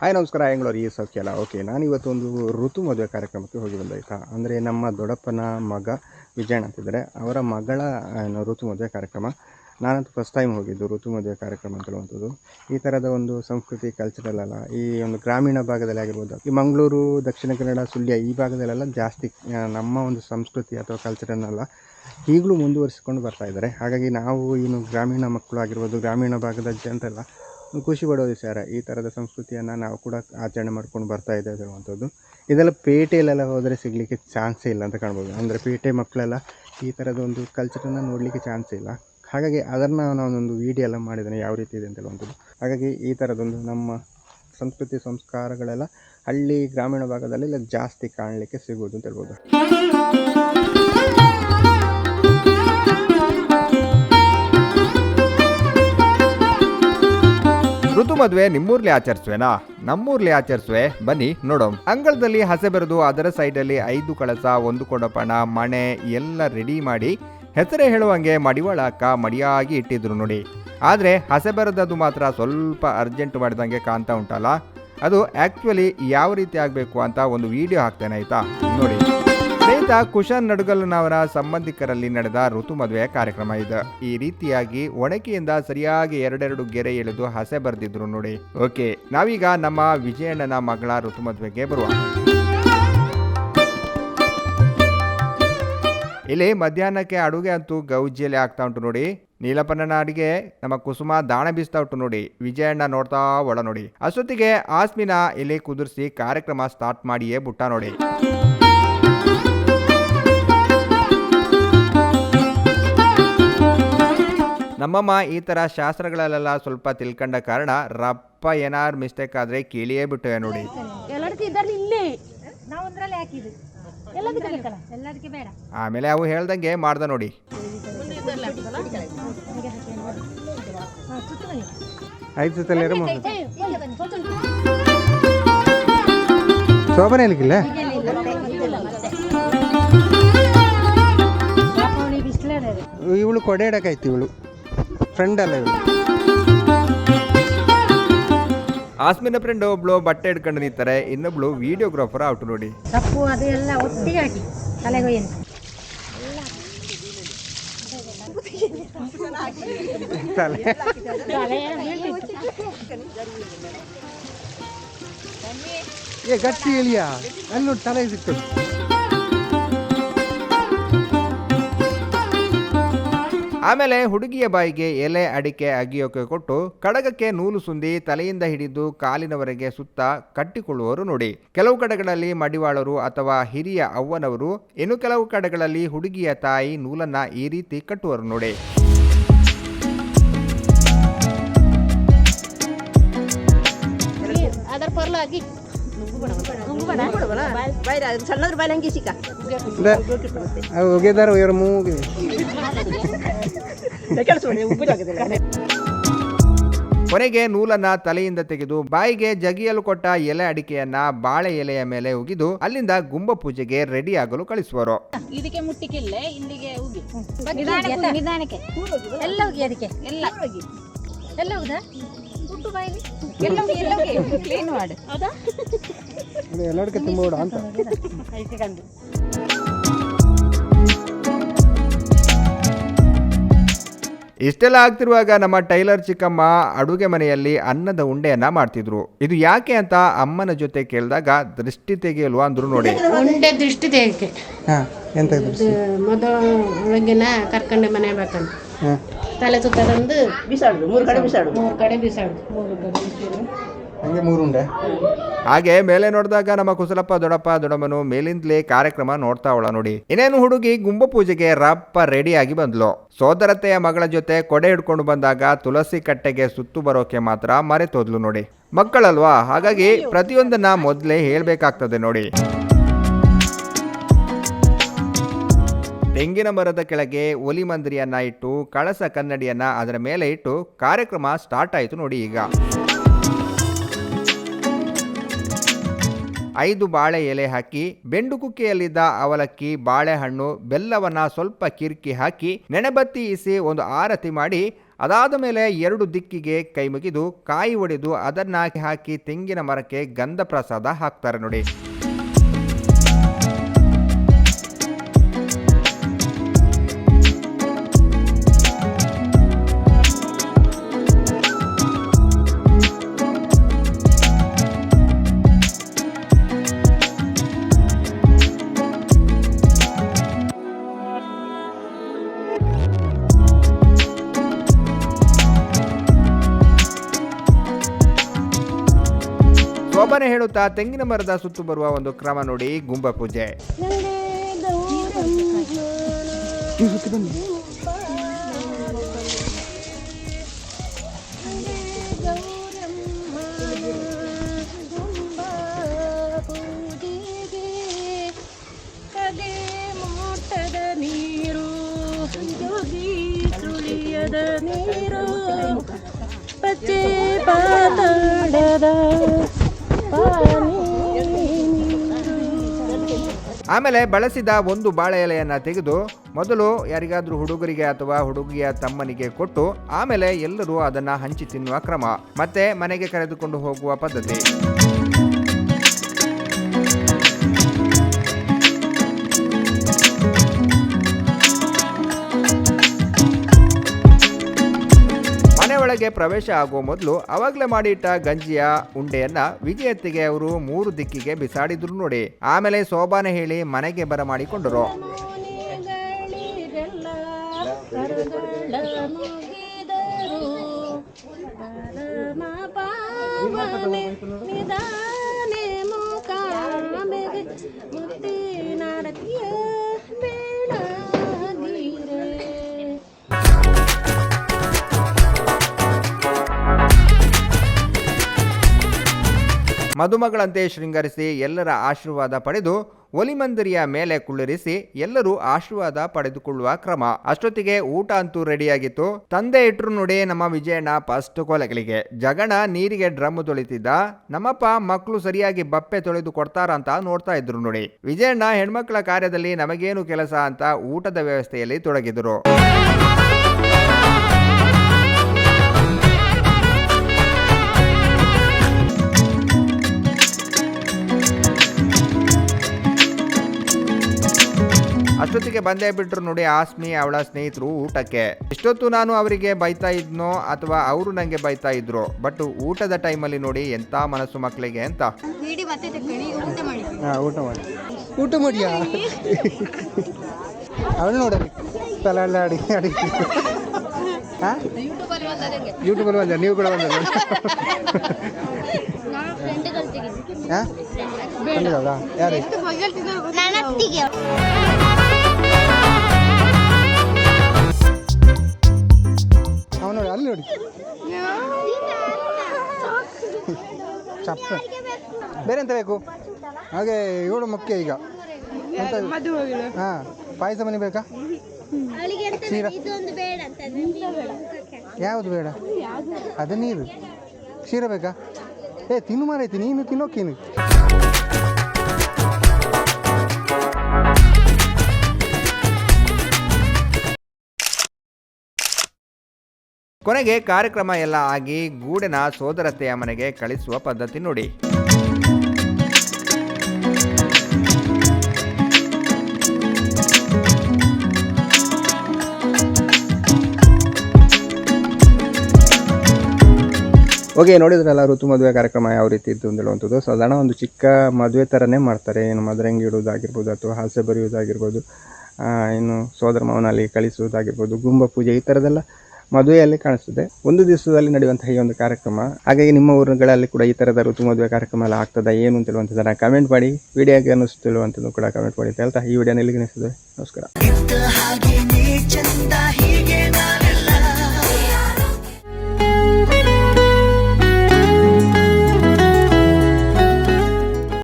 Hi ನಮಸ್ಕಾರ ಹೆಂಗಳವ್ರು ಈ ಸೌಖ್ಯ ಅಲ್ಲ. ಓಕೆ, ನಾನಿವತ್ತು ಒಂದು ಋತು ಮದುವೆ ಕಾರ್ಯಕ್ರಮಕ್ಕೆ ಹೋಗಿ ಬಂದಾಯ್ತಾ. ಅಂದರೆ ನಮ್ಮ ದೊಡ್ಡಪ್ಪನ ಮಗ ವಿಜಯಣ್ಣ ಅಂತಿದ್ದಾರೆ, ಅವರ ಮಗಳ ಋತು ಮದುವೆ ಕಾರ್ಯಕ್ರಮ. ನಾನಂತೂ ಫಸ್ಟ್ ಟೈಮ್ ಹೋಗಿದ್ದು ಋತು ಮದುವೆ ಕಾರ್ಯಕ್ರಮ ಅಂತ ಹೇಳುವಂಥದ್ದು. ಈ ಥರದ ಒಂದು ಸಂಸ್ಕೃತಿ ಕಲ್ಚರಲ್ ಅಲ್ಲ, ಈ ಒಂದು ಗ್ರಾಮೀಣ ಭಾಗದಲ್ಲಿ ಆಗಿರ್ಬೋದು, ಈ ಮಂಗಳೂರು, ದಕ್ಷಿಣ ಕನ್ನಡ, ಸುಳ್ಯ ಈ ಭಾಗದಲ್ಲೆಲ್ಲ ಜಾಸ್ತಿ ನಮ್ಮ ಒಂದು ಸಂಸ್ಕೃತಿ ಅಥವಾ ಕಲ್ಚರನ್ನೆಲ್ಲ ಈಗಲೂ ಮುಂದುವರಿಸಿಕೊಂಡು ಬರ್ತಾ ಇದ್ದಾರೆ. ಹಾಗಾಗಿ ನಾವು ಇನ್ನು ಗ್ರಾಮೀಣ ಮಕ್ಕಳು ಆಗಿರ್ಬೋದು, ಗ್ರಾಮೀಣ ಭಾಗದ ಜನರೆಲ್ಲ ಖುಷಿ ಪಡೋ ವಿಚಾರ. ಈ ಥರದ ಸಂಸ್ಕೃತಿಯನ್ನು ನಾವು ಕೂಡ ಆಚರಣೆ ಮಾಡ್ಕೊಂಡು ಬರ್ತಾ ಇದ್ದೇವೆ ಹೇಳುವಂಥದ್ದು. ಇದೆಲ್ಲ ಪೇಟೆಯಲ್ಲೆಲ್ಲ ಹೋದರೆ ಸಿಗಲಿಕ್ಕೆ ಚಾನ್ಸೇ ಇಲ್ಲ ಅಂತ ಕಾಣ್ಬೋದು. ಅಂದರೆ ಪೇಟೆ ಮಕ್ಕಳೆಲ್ಲ ಈ ಥರದ ಒಂದು ಕಲ್ಚರನ್ನು ನೋಡಲಿಕ್ಕೆ ಚಾನ್ಸೇ ಇಲ್ಲ. ಹಾಗಾಗಿ ಅದನ್ನು ನಾನೊಂದು ವಿಡಿಯೋ ಎಲ್ಲ ಮಾಡಿದ್ದೇನೆ, ಯಾವ ರೀತಿ ಇದೆ ಅಂತ ಹೇಳುವಂಥದ್ದು. ಹಾಗಾಗಿ ಈ ಥರದೊಂದು ನಮ್ಮ ಸಂಸ್ಕೃತಿ ಸಂಸ್ಕಾರಗಳೆಲ್ಲ ಹಳ್ಳಿ ಗ್ರಾಮೀಣ ಭಾಗದಲ್ಲಿ ಜಾಸ್ತಿ ಕಾಣಲಿಕ್ಕೆ ಸಿಗುವುದು ಅಂತ ಹೇಳ್ಬೋದು. ಋತು ಮದುವೆ ನಿಮ್ಮೂರ್ಲಿ ಆಚರಿಸುವೆನಾ? ನಮ್ಮೂರ್ಲಿ ಆಚರಿಸುವೆ, ಬನ್ನಿ ನೋಡೋಣ. ಅಂಗಳದಲ್ಲಿ ಹಸೆ ಬೆರೆದು ಅದರ ಸೈಡಲ್ಲಿ 5 ಕಳಸ, 1 ಕೊಡಪಣ, ಮಣೆ ಎಲ್ಲ ರೆಡಿ ಮಾಡಿ ಹೆಸರೇ ಹೇಳುವಂಗೆ ಮಡಿವಾಳ ಅಕ್ಕ ಮಡಿಯಾಗಿ ಇಟ್ಟಿದ್ರು ನೋಡಿ. ಆದರೆ ಹಸೆ ಬೆರೆದದು ಮಾತ್ರ ಸ್ವಲ್ಪ ಅರ್ಜೆಂಟ್ ಮಾಡಿದಂಗೆ ಕಾಣ್ತಾ ಉಂಟಲ್ಲ. ಅದು ಆ್ಯಕ್ಚುಲಿ ಯಾವ ರೀತಿ ಆಗಬೇಕು ಅಂತ ಒಂದು ವಿಡಿಯೋ ಹಾಕ್ತೇನೆ, ಆಯಿತಾ ನೋಡಿ. ಸ್ನೇಹಿತ ಕುಶನ್ ನಡುಗಲ್ನವರ ಸಂಬಂಧಿಕರಲ್ಲಿ ನಡೆದ ಋತು ಮದುವೆಯ ಕಾರ್ಯಕ್ರಮ ಇದು. ಈ ರೀತಿಯಾಗಿ ಒಣಕೆಯಿಂದ ಸರಿಯಾಗಿ 2 ಗೆರೆ ಎಳೆದು ಹಸೆ ಬರೆದಿದ್ರು ನೋಡಿ. ಓಕೆ, ನಾವೀಗ ನಮ್ಮ ವಿಜಯಣ್ಣನ ಮಗಳ ಋತು ಮದುವೆಗೆ ಬರುವ. ಇಲ್ಲಿ ಮಧ್ಯಾಹ್ನಕ್ಕೆ ಅಡುಗೆ ಅಂತೂ ಗೌಜಿಯಲ್ಲಿ ಆಗ್ತಾ ಉಂಟು ನೋಡಿ. ನೀಲಪ್ಪನ ಅಡಿಗೆ ನಮ್ಮ ಕುಸುಮ ದಾಣ ಬೀಸ್ತಾ ಉಂಟು ನೋಡಿ. ವಿಜಯಣ್ಣ ನೋಡ್ತಾ ಒಳ ನೋಡಿ. ಅಷ್ಟೊತ್ತಿಗೆ ಆಸ್ಮಿನ ಇಲ್ಲಿ ಕುದುರಿಸಿ ಕಾರ್ಯಕ್ರಮ ಸ್ಟಾರ್ಟ್ ಮಾಡಿಯೇ ಬುಟ್ಟ ನೋಡಿ. ನಮ್ಮಮ್ಮ ಈ ಥರ ಶಾಸ್ತ್ರಗಳಲ್ಲೆಲ್ಲ ಸ್ವಲ್ಪ ತಿಳ್ಕೊಂಡ ಕಾರಣ ರಪ್ಪ ಏನಾರು ಮಿಸ್ಟೇಕ್ ಆದರೆ ಕೇಳಿಯೇ ಬಿಟ್ಟವೆ ನೋಡಿ. ಆಮೇಲೆ ಅವು ಹೇಳ್ದಂಗೆ ಮಾಡ್ದ ನೋಡಿ. ಶೋಭನೆಗಿಲ್ಲ ಇವಳು ಕೊಡೆ ಇಡಕಾಯ್ತು, ಇವಳು ಫ್ರೆಂಡ್ ಅಲ್ಲ ಇವಳು. ಆಸ್ಮಿನ ಫ್ರೆಂಡ್ ಒಬ್ಳು ಬಟ್ಟೆ ಹಿಡ್ಕೊಂಡು ನಿಂತಾರೆ, ಇನ್ನೊಬ್ಳು ವಿಡಿಯೋಗ್ರಾಫರ್ ಔಟ್ ನೋಡಿ. ತಪ್ಪು ಅದೆಲ್ಲ ಒಟ್ಟಿಗೆ ಹಾಕಿ ತಲೆಗೊಯ್ಯ ಗಟ್ಟಿ ಎಲಿಯಾ ಅಲ್ಲಿ ನೋಡಿ ತಲೆ ಸಿಕ್ತದೆ. ಆಮೇಲೆ ಹುಡುಗಿಯ ಬಾಯಿಗೆ ಎಲೆ ಅಡಿಕೆ ಅಗಿಯೋಕೆ ಕೊಟ್ಟು ಕಡಗಕ್ಕೆ ನೂಲು ಸುಂದಿ ತಲೆಯಿಂದ ಹಿಡಿದು ಕಾಲಿನವರೆಗೆ ಸುತ್ತ ಕಟ್ಟಿಕೊಳ್ಳುವರು ನೋಡಿ. ಕೆಲವು ಕಡೆಗಳಲ್ಲಿ ಮಡಿವಾಳರು ಅಥವಾ ಹಿರಿಯ ಅವ್ವನವರು, ಇನ್ನು ಕೆಲವು ಕಡೆಗಳಲ್ಲಿ ಹುಡುಗಿಯ ತಾಯಿ ನೂಲನ್ನ ಈ ರೀತಿ ಕಟ್ಟುವರು ನೋಡಿ. ಕೊನೆಗೆ ನೂಲನ್ನ ತಲೆಯಿಂದ ತೆಗೆದು ಬಾಯಿಗೆ ಜಗಿಯಲು ಕೊಟ್ಟ ಎಲೆ ಅಡಿಕೆಯನ್ನ ಬಾಳೆ ಎಲೆಯ ಮೇಲೆ ಉಗಿದು ಅಲ್ಲಿಂದ ಗುಂಬ ಪೂಜೆಗೆ ರೆಡಿ ಆಗಲು ಕಳಿಸುವರು. ಇದಕ್ಕೆ ಮುಟ್ಟಿಕ್ಕಿಲ್ಲ, ಇಲ್ಲಿಗೆ ಉಗಿ ನಿಧಾನಕ್ಕೆ ಎಲ್ಲ ಹೋಗಿ ಅದಕ್ಕೆ ಎಲ್ಲ ಎಲ್ಲ ಹೋಗುದಾ ಗುಟ್ಟು ಬಾಯಿಲಿ ಎಲ್ಲ ಕ್ಲೀನ್ ಮಾಡು. ಹೌದಾ ಎಲ್ಲದಕ್ಕೆ ತುಂಬ ಓಡ ಅಂತ ಇಷ್ಟೆಲ್ಲ ಆಗ್ತಿರುವಾಗ ನಮ್ಮ ಟೈಲರ್ ಚಿಕ್ಕಮ್ಮ ಅಡುಗೆ ಮನೆಯಲ್ಲಿ ಅನ್ನದ ಉಂಡೆಯನ್ನ ಮಾಡ್ತಿದ್ರು. ಇದು ಯಾಕೆ ಅಂತ ಅಮ್ಮನ ಜೊತೆ ಕೇಳಿದಾಗ ದೃಷ್ಟಿ ತೆಗೆಯಲ್ವಾ ಅಂದ್ರು ನೋಡಿ. ಉಂಡೆ ದೃಷ್ಟಿ ತೆಗೆಯಕ್ಕೆ ಮೊದಲು ಒಳಗಿನ ಕರ್ಕಂಡೆ ಮನೆ ಬೇಕಂತ ತಲೆ ಸುತ್ತ ತಂದು ಬಿಸಾಡುದು, 3 ಕಡೆ ಬಿಸಾಡುದು. ಹಾಗೆ ಮೇಲೆ ನೋಡಿದಾಗ ನಮ್ಮ ಕುಸಲಪ್ಪ ದೊಡ್ಡಮ್ಮನು ಮೇಲಿಂದಲೇ ಕಾರ್ಯಕ್ರಮ ನೋಡ್ತಾ ಅವಳ ನೋಡಿ. ಇನ್ನೇನು ಹುಡುಗಿ ಗುಂಬ ಪೂಜೆಗೆ ರಪ್ಪ ರೆಡಿ ಆಗಿ ಬಂದ್ಲು. ಸೋದರತೆಯ ಮಗಳ ಜೊತೆ ಕೊಡೆ ಹಿಡ್ಕೊಂಡು ಬಂದಾಗ ತುಳಸಿ ಕಟ್ಟೆಗೆ ಸುತ್ತು ಬರೋಕೆ ಮಾತ್ರ ಮರೆತೋದ್ಲು ನೋಡಿ. ಮಕ್ಕಳಲ್ವಾ, ಹಾಗಾಗಿ ಪ್ರತಿಯೊಂದನ್ನ ಮೊದಲೇ ಹೇಳ್ಬೇಕಾಗ್ತದೆ ನೋಡಿ. ತೆಂಗಿನ ಮರದ ಕೆಳಗೆ ಒಲಿ ಮಂದಿರಿಯನ್ನ ಇಟ್ಟು ಕಳಸ ಕನ್ನಡಿಯನ್ನ ಅದರ ಮೇಲೆ ಇಟ್ಟು ಕಾರ್ಯಕ್ರಮ ಸ್ಟಾರ್ಟ್ ಆಯಿತು ನೋಡಿ. ಈಗ 5 ಬಾಳೆ ಎಲೆ ಹಾಕಿ ಬೆಂಡು ಕುಕ್ಕೆಯಲ್ಲಿದ್ದ ಅವಲಕ್ಕಿ, ಬಾಳೆಹಣ್ಣು, ಬೆಲ್ಲವನ್ನ ಸ್ವಲ್ಪ ಕಿರ್ಕಿ ಹಾಕಿ ನೆನೆಬತ್ತಿ ಇಸಿ ಒಂದು ಆರತಿ ಮಾಡಿ ಅದಾದ ಮೇಲೆ 2 ದಿಕ್ಕಿಗೆ ಕೈ ಮುಗಿದು ಕಾಯಿ ಒಡೆದು ಅದನ್ನ ಹಾಕಿ ತೆಂಗಿನ ಮರಕ್ಕೆ ಗಂಧ ಪ್ರಸಾದ ಹಾಕ್ತಾರೆ ನೋಡಿ. ಶೋಭನೆ ಹೇಳುತ್ತಾ ತೆಂಗಿನ ಮರದ ಸುತ್ತು ಬರುವ ಒಂದು ಕ್ರಮ ನೋಡಿ, ಗುಂಬ ಪೂಜೆ. ನೀರು ಪಚ್ಚೆ ಪಾತಾಡದ ಆಮೇಲೆ ಬಳಸಿದ ಒಂದು ಬಾಳೆ ಎಲೆಯನ್ನ ತೆಗೆದು ಮೊದಲು ಯಾರಿಗಾದ್ರೂ ಹುಡುಗರಿಗೆ ಅಥವಾ ಹುಡುಗಿಯ ತಮ್ಮನಿಗೆ ಕೊಟ್ಟು ಆಮೇಲೆ ಎಲ್ಲರೂ ಅದನ್ನ ಹಂಚಿ ತಿನ್ನುವ ಕ್ರಮ, ಮತ್ತೆ ಮನೆಗೆ ಕರೆದುಕೊಂಡು ಹೋಗುವ ಪದ್ಧತಿ. ಒಳಗೆ ಪ್ರವೇಶ ಆಗುವ ಮೊದಲು ಅವಾಗಲೇ ಮಾಡಿಟ್ಟ ಗಂಜಿಯ ಉಂಡೆಯನ್ನ ವಿಜಯತ್ತಿಗೆ ಅವರು 3 ದಿಕ್ಕಿಗೆ ಬಿಸಾಡಿದ್ರು ನೋಡಿ. ಆಮೇಲೆ ಸೋಬಾನೆ ಹೇಳಿ ಮನೆಗೆ ಬರಮಾಡಿಕೊಂಡರು. ಮದುಮಗಳಂತೆ ಶೃಂಗರಿಸಿ ಎಲ್ಲರ ಆಶೀರ್ವಾದ ಪಡೆದು ಒಲಿಮಂದಿರಿಯ ಮೇಲೆ ಕುಳ್ಳಿರಿಸಿ ಎಲ್ಲರೂ ಆಶೀರ್ವಾದ ಪಡೆದುಕೊಳ್ಳುವ ಕ್ರಮ. ಅಷ್ಟೊತ್ತಿಗೆ ಊಟ ಅಂತೂ ರೆಡಿಯಾಗಿತ್ತು. ತಂದೆ ಇಟ್ರು ನೋಡಿ ನಮ್ಮ ವಿಜಯಣ್ಣ ಫಸ್ಟ್ ಕೊಲೆಗಳಿಗೆ. ಜಗಣ ನೀರಿಗೆ ಡ್ರಮ್ ತೊಳಿತಿದ್ದ. ನಮ್ಮಪ್ಪ ಮಕ್ಕಳು ಸರಿಯಾಗಿ ಬಪ್ಪೆ ತೊಳೆದು ಕೊಡ್ತಾರ ಅಂತ ನೋಡ್ತಾ ಇದ್ರು ನೋಡಿ. ವಿಜಯಣ್ಣ ಹೆಣ್ಮಕ್ಳ ಕಾರ್ಯದಲ್ಲಿ ನಮಗೇನು ಕೆಲಸ ಅಂತ ಊಟದ ವ್ಯವಸ್ಥೆಯಲ್ಲಿ ತೊಡಗಿದ್ರು. ಅಷ್ಟೊತ್ತಿಗೆ ಬಂದೇ ಬಿಟ್ರು ನೋಡಿ ಆಸ್ಮಿ ಅವಳ ಸ್ನೇಹಿತರು ಊಟಕ್ಕೆ. ಇಷ್ಟೊತ್ತು ನಾನು ಅವರಿಗೆ ಬೈತಾ ಇದ್ನೋ ಅಥವಾ ಅವರು ನಂಗೆ ಬೈತಾ ಇದ್ರು, ಬಟ್ ಊಟದ ಟೈಮಲ್ಲಿ ನೋಡಿ ಎಂತ ಮನಸ್ಸು ಮಕ್ಕಳಿಗೆ ಅಂತ. ಊಟ ಮಾಡಿಯಾ ಅವಳು ನೋಡಲಿ ತಲೆ ಎಲ್ಲ ಅಡಿ ಯೂಟ್ಯೂಬಲ್ಲಿ ಬಂದ ನೀವು ಕೂಡ ಬಂದ ಯಾರು ನೋಡಿ ಅಲ್ಲಿ ನೋಡಿ ಚಪ್ಪ ಬೇರೆ ಎಂತ ಬೇಕು ಹಾಗೆ ಇವಳು ಮುಖ್ಯ ಈಗ ಹಾಂ ಪಾಯಸ ಮನೆ ಬೇಕಾ ಕ್ಷೀರ ಯಾವುದು ಬೇಡ ಅದು ನೀರು ಕ್ಷೀರ ಬೇಕಾ ತಿನ್ನು ಮಾರೈತಿ ನೀನು ತಿನ್ನೋಕೇನು ಕೊನೆಗೆ ಕಾರ್ಯಕ್ರಮ ಎಲ್ಲ ಆಗಿ ಗೂಡಿನ ಸೋದರತೆಯ ಮನೆಗೆ ಕಳಿಸುವ ಪದ್ಧತಿ ನೋಡಿ. ಓಕೆ, ನೋಡಿದ್ರಲ್ಲ ಋತು ಮದುವೆ ಕಾರ್ಯಕ್ರಮ ಯಾವ ರೀತಿ ಇತ್ತು ಅಂತ ಹೇಳುವಂಥದ್ದು. ಸಾಧಾರಣ ಒಂದು ಚಿಕ್ಕ ಮದುವೆ ಥರನೇ ಮಾಡ್ತಾರೆ. ಏನು ಮದರಂಗಿ ಇಡೋದಾಗಿರ್ಬೋದು ಅಥವಾ ಹಾಸ್ಯ ಬರೆಯೋದಾಗಿರ್ಬೋದು, ಇನ್ನು ಸೋದರ ಮಾವನಲ್ಲಿ ಕಳಿಸುವುದಾಗಿರ್ಬೋದು, ಗುಂಬ ಪೂಜೆ, ಈ ಥರದ್ದೆಲ್ಲ ಮದುವೆಯಲ್ಲಿ ಕಾಣಿಸ್ತದೆ. ಒಂದು ದಿವಸದಲ್ಲಿ ನಡೆಯುವಂತಹ ಈ ಒಂದು ಕಾರ್ಯಕ್ರಮ. ಹಾಗಾಗಿ ನಿಮ್ಮ ಊರುಗಳಲ್ಲಿ ಕೂಡ ಈ ಥರದ ಋತು ಮದುವೆ ಕಾರ್ಯಕ್ರಮ ಎಲ್ಲ ಆಗ್ತದ ಏನು ಅಂತ ಹೇಳುವಂಥದ್ದನ್ನು ಕಮೆಂಟ್ ಮಾಡಿ. ವಿಡಿಯೋಗೆ ಅನ್ನಿಸ್ತಿರುವಂಥದ್ದು ಕೂಡ ಕಮೆಂಟ್ ಮಾಡಿ ಅಂತ ಹೇಳ್ತಾ ಈ ವಿಡಿಯೋನ ಇಲ್ಲಿಗೆ ನಿಲ್ಲಿಸಿದ್ವಿ. ನಮಸ್ಕಾರ.